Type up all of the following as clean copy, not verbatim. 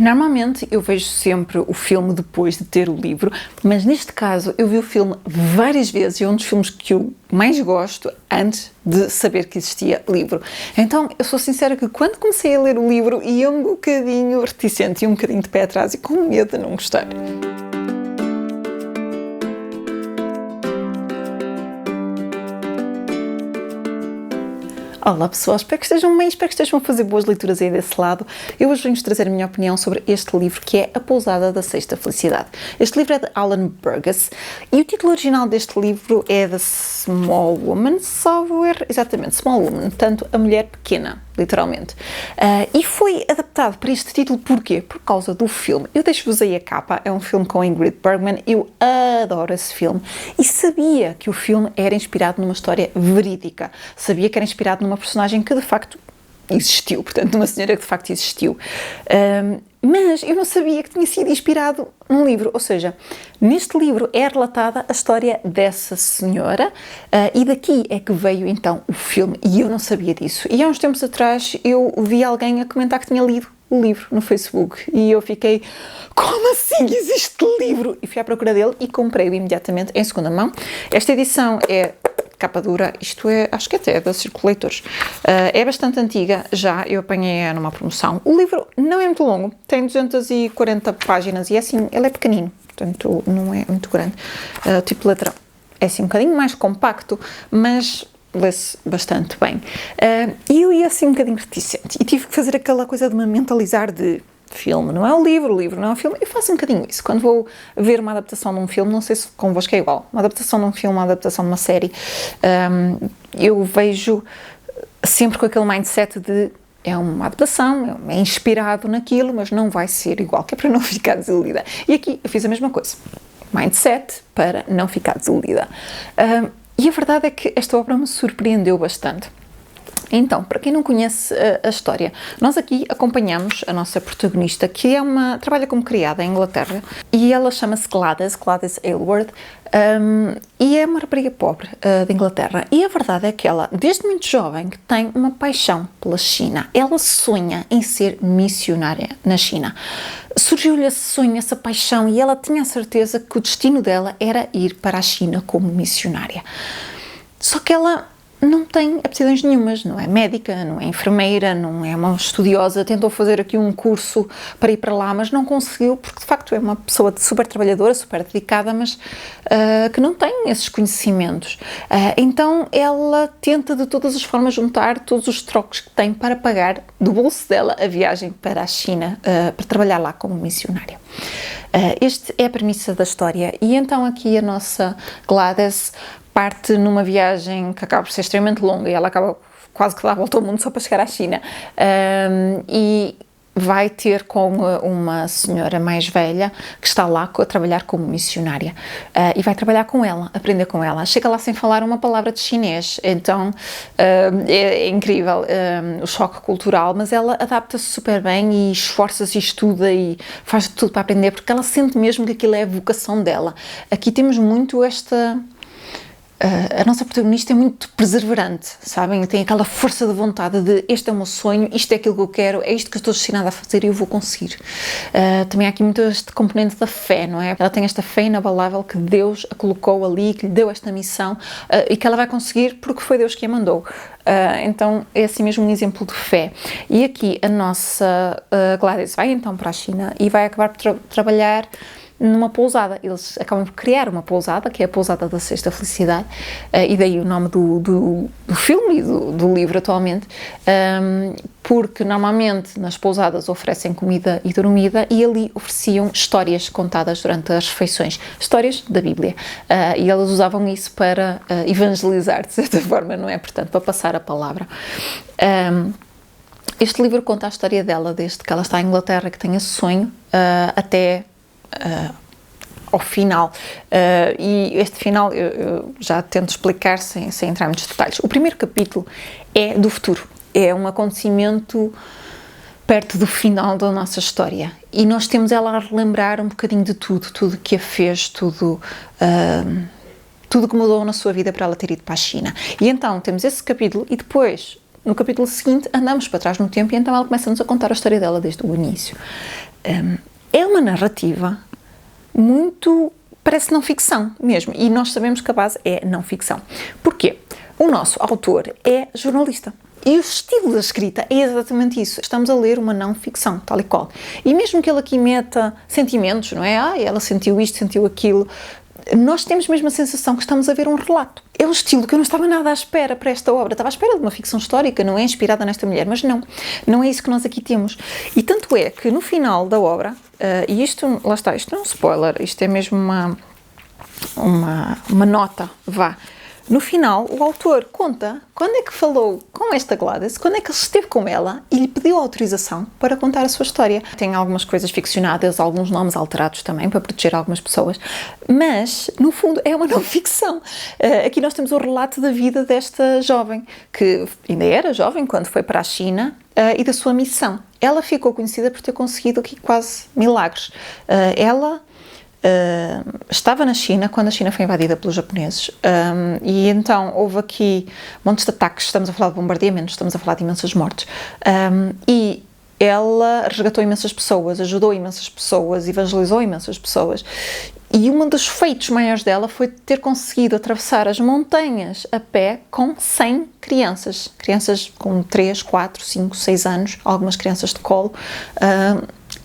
Normalmente eu vejo sempre o filme depois de ter o livro, mas neste caso eu vi o filme várias vezes e é um dos filmes que eu mais gosto antes de saber que existia livro. Então eu sou sincera que quando comecei a ler o livro ia um bocadinho reticente e um bocadinho de pé atrás e com medo de não gostar. Olá pessoal, espero que estejam bem, espero que estejam a fazer boas leituras aí desse lado. Eu hoje venho-vos trazer a minha opinião sobre este livro que é A Pousada da Sexta Felicidade. Este livro é de Alan Burgess e o título original deste livro é The Small Woman, exatamente, Small Woman, portanto, a mulher pequena, literalmente. E foi adaptado para este título porquê? Por causa do filme. Eu deixo-vos aí a capa, é um filme com Ingrid Bergman, eu adoro esse filme e sabia que o filme era inspirado numa história verídica, sabia que era inspirado numa personagem que de facto existiu, portanto, uma senhora que de facto existiu. Mas eu não sabia que tinha sido inspirado num livro, ou seja, neste livro é relatada a história dessa senhora e daqui é que veio então o filme e eu não sabia disso. E há uns tempos atrás eu vi alguém a comentar que tinha lido o livro no Facebook e eu fiquei, como assim existe livro? E fui à procura dele e comprei-o imediatamente em segunda mão. Esta edição é capa dura, isto é, acho que até é da Circulators. É bastante antiga, já eu apanhei-a numa promoção. O livro não é muito longo, tem 240 páginas e é assim, ele é pequenino, portanto não é muito grande. Tipo de letra é assim um bocadinho mais compacto, mas lê-se bastante bem. E eu ia assim um bocadinho reticente e tive que fazer aquela coisa de me mentalizar de filme não é o livro não é o filme. Eu faço um bocadinho isso. Quando vou ver uma adaptação de um filme, não sei se convosco é igual, uma adaptação de um filme, uma adaptação de uma série, eu vejo sempre com aquele mindset de é uma adaptação, é inspirado naquilo, mas não vai ser igual, que é para não ficar desiludida. E aqui eu fiz a mesma coisa. Mindset para não ficar desiludida. E a verdade é que esta obra me surpreendeu bastante. Então, para quem não conhece a história, nós aqui acompanhamos a nossa protagonista, que trabalha como criada em Inglaterra, e ela chama-se Gladys Aylward, e é uma rapariga pobre de Inglaterra. E a verdade é que ela, desde muito jovem, tem uma paixão pela China. Ela sonha em ser missionária na China. Surgiu-lhe esse sonho, essa paixão, e ela tinha a certeza que o destino dela era ir para a China como missionária. Só que ela não tem aptidões nenhumas, não é médica, não é enfermeira, não é uma estudiosa, tentou fazer aqui um curso para ir para lá, mas não conseguiu, porque de facto é uma pessoa super trabalhadora, super dedicada, mas que não tem esses conhecimentos. Então ela tenta de todas as formas juntar todos os trocos que tem para pagar do bolso dela a viagem para a China, para trabalhar lá como missionária. Esta é a premissa da história e então aqui a nossa Gladys parte numa viagem que acaba por ser extremamente longa e ela acaba quase que dá a volta ao mundo só para chegar à China, e vai ter com uma senhora mais velha que está lá a trabalhar como missionária, e vai trabalhar com ela, aprender com ela. Chega lá sem falar uma palavra de chinês, então é incrível o choque cultural, mas ela adapta-se super bem e esforça-se e estuda e faz tudo para aprender, porque ela sente mesmo que aquilo é a vocação dela. Aqui temos muito a nossa protagonista é muito perseverante, sabem? Tem aquela força de vontade de este é o meu sonho, isto é aquilo que eu quero, é isto que eu estou destinada a fazer e eu vou conseguir. Também há aqui muito este componente da fé, não é? Ela tem esta fé inabalável que Deus a colocou ali, que lhe deu esta missão e que ela vai conseguir porque foi Deus que a mandou. Então é assim mesmo um exemplo de fé. E aqui a nossa Gladys vai então para a China e vai acabar por trabalhar numa pousada. Eles acabam por criar uma pousada, que é a Pousada da Sexta Felicidade, e daí o nome do filme e do livro atualmente, porque normalmente nas pousadas oferecem comida e dormida e ali ofereciam histórias contadas durante as refeições, histórias da Bíblia, e elas usavam isso para evangelizar, de certa forma, não é? Portanto, para passar a palavra. Este livro conta a história dela, desde que ela está em Inglaterra, que tem esse sonho, até ao final, e este final eu já tento explicar sem entrar em muitos detalhes. O primeiro capítulo é do futuro, é um acontecimento perto do final da nossa história e nós temos ela a relembrar um bocadinho de tudo que a fez, tudo que mudou na sua vida para ela ter ido para a China. E então temos esse capítulo e depois, no capítulo seguinte, andamos para trás no tempo e então ela começa-nos a contar a história dela desde o início. É uma narrativa muito, parece não ficção mesmo, e nós sabemos que a base é não ficção. Porquê? O nosso autor é jornalista. E o estilo da escrita é exatamente isso. Estamos a ler uma não-ficção, tal e qual. E mesmo que ele aqui meta sentimentos, não é? Ela sentiu isto, sentiu aquilo. Nós temos mesmo a sensação que estamos a ver um relato. É um estilo que eu não estava nada à espera para esta obra. Estava à espera de uma ficção histórica, não é inspirada nesta mulher, mas não é isso que nós aqui temos. E tanto é que no final da obra, e isto, lá está, isto não é um spoiler, isto é mesmo uma nota, vá. No final, o autor conta quando é que falou com esta Gladys, quando é que ele esteve com ela e lhe pediu autorização para contar a sua história. Tem algumas coisas ficcionadas, alguns nomes alterados também, para proteger algumas pessoas, mas, no fundo, é uma não-ficção. Aqui nós temos o relato da vida desta jovem, que ainda era jovem quando foi para a China, e da sua missão. Ela ficou conhecida por ter conseguido aqui quase milagres. Ela estava na China quando a China foi invadida pelos japoneses, e então houve aqui montes de ataques, estamos a falar de bombardeamentos, estamos a falar de imensas mortes, e ela resgatou imensas pessoas, ajudou imensas pessoas, evangelizou imensas pessoas, e um dos feitos maiores dela foi ter conseguido atravessar as montanhas a pé com 100 crianças com 3, 4, 5, 6 anos, algumas crianças de colo,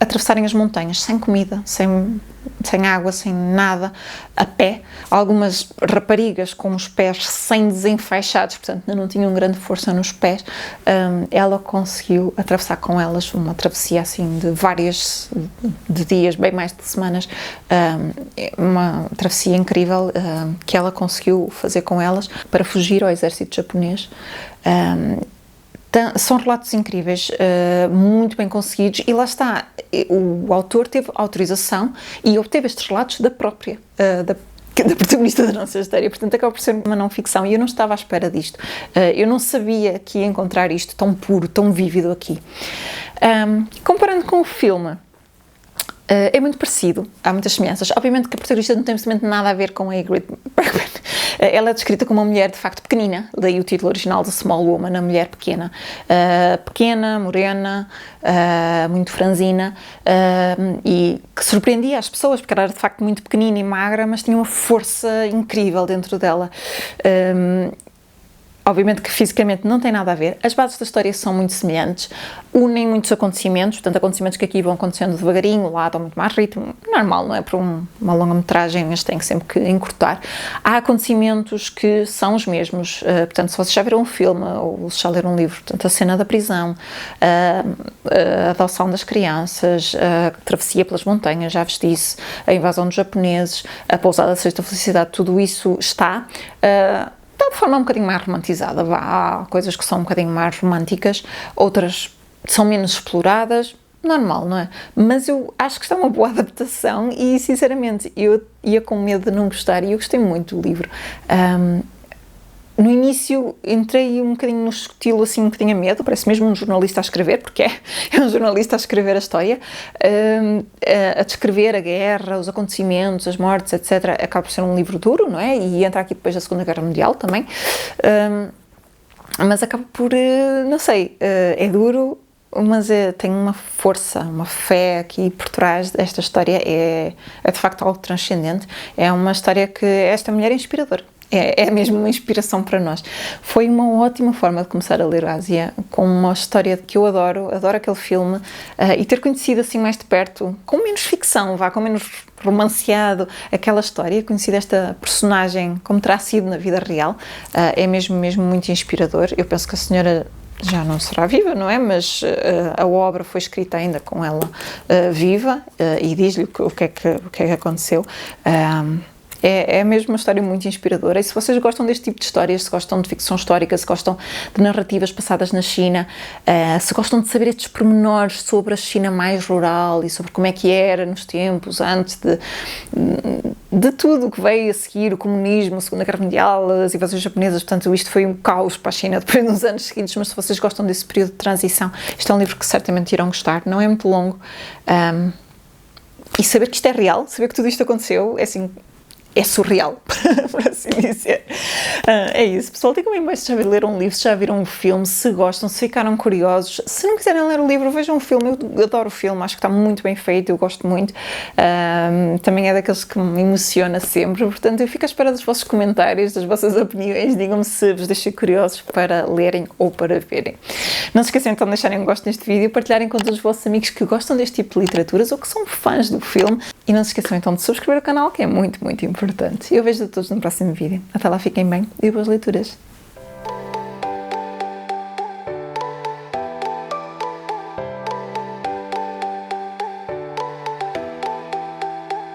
atravessarem as montanhas sem comida, sem água, sem nada, a pé. Algumas raparigas com os pés sem desenfaixados, portanto não tinham grande força nos pés. Ela conseguiu atravessar com elas uma travessia assim de dias, bem mais de semanas, uma travessia incrível que ela conseguiu fazer com elas para fugir ao exército japonês. São relatos incríveis, muito bem conseguidos, e lá está, o autor teve autorização e obteve estes relatos da própria, da protagonista da nossa história, portanto acaba por ser uma não-ficção, e eu não estava à espera disto. Eu não sabia que ia encontrar isto tão puro, tão vívido aqui. Comparando com o filme, é muito parecido, há muitas semelhanças. Obviamente que a protagonista não tem absolutamente nada a ver com a Ingrid Bergman. Ela é descrita como uma mulher de facto pequenina, daí o título original de Small Woman, a mulher pequena. Pequena, morena, muito franzina, e que surpreendia as pessoas, porque ela era de facto muito pequenina e magra, mas tinha uma força incrível dentro dela. Obviamente que fisicamente não tem nada a ver, as bases da história são muito semelhantes, unem muitos acontecimentos, portanto acontecimentos que aqui vão acontecendo devagarinho, lá dão muito mais ritmo, normal, não é? Para uma longa-metragem, mas tem sempre que encurtar. Há acontecimentos que são os mesmos, portanto se vocês já viram um filme ou se já leram um livro, portanto a cena da prisão, a adoção das crianças, a travessia pelas montanhas, já vos disse, a invasão dos japoneses, a pousada da Sexta Felicidade, tudo isso está de forma um bocadinho mais romantizada. Há coisas que são um bocadinho mais românticas, outras são menos exploradas, normal, não é? Mas eu acho que está uma boa adaptação e, sinceramente, eu ia com medo de não gostar, e eu gostei muito do livro. No início entrei um bocadinho no estilo assim, um bocadinho a medo, parece mesmo um jornalista a escrever, porque é um jornalista a escrever a história, a descrever a guerra, os acontecimentos, as mortes, etc. Acaba por ser um livro duro, não é? E entra aqui depois da Segunda Guerra Mundial também, mas acaba por, não sei, é duro, mas tem uma força, uma fé aqui por trás desta história, é de facto algo transcendente. É uma história que esta mulher é inspiradora. É mesmo uma inspiração para nós. Foi uma ótima forma de começar a ler Ásia, com uma história que eu adoro aquele filme, e ter conhecido assim mais de perto, com menos ficção, com menos romanceado, aquela história, conhecido esta personagem como terá sido na vida real, é mesmo muito inspirador. Eu penso que a senhora já não será viva, não é? Mas a obra foi escrita ainda com ela viva, e diz-lhe o que é que aconteceu. É mesmo uma história muito inspiradora, e se vocês gostam deste tipo de histórias, se gostam de ficção histórica, se gostam de narrativas passadas na China, se gostam de saber estes pormenores sobre a China mais rural e sobre como é que era nos tempos antes de tudo o que veio a seguir, o comunismo, a Segunda Guerra Mundial, as invasões japonesas, portanto isto foi um caos para a China depois nos anos seguintes, mas se vocês gostam desse período de transição, este é um livro que certamente irão gostar, não é muito longo, e saber que isto é real, saber que tudo isto aconteceu, é assim, é surreal, por assim dizer. É isso, pessoal. Digam-me bem se já leram um livro, se já viram um filme, se gostam, se ficaram curiosos. Se não quiserem ler o livro, vejam um filme. Eu adoro o filme, acho que está muito bem feito, eu gosto muito. Também é daqueles que me emociona sempre, portanto eu fico à espera dos vossos comentários, das vossas opiniões. Digam-me se vos deixei curiosos para lerem ou para verem. Não se esqueçam então de deixarem um gosto neste vídeo, partilharem com todos os vossos amigos que gostam deste tipo de literaturas ou que são fãs do filme. E não se esqueçam então de subscrever o canal, que é muito, muito importante. Eu vejo-vos todos no próximo vídeo. Até lá, fiquem bem e boas leituras!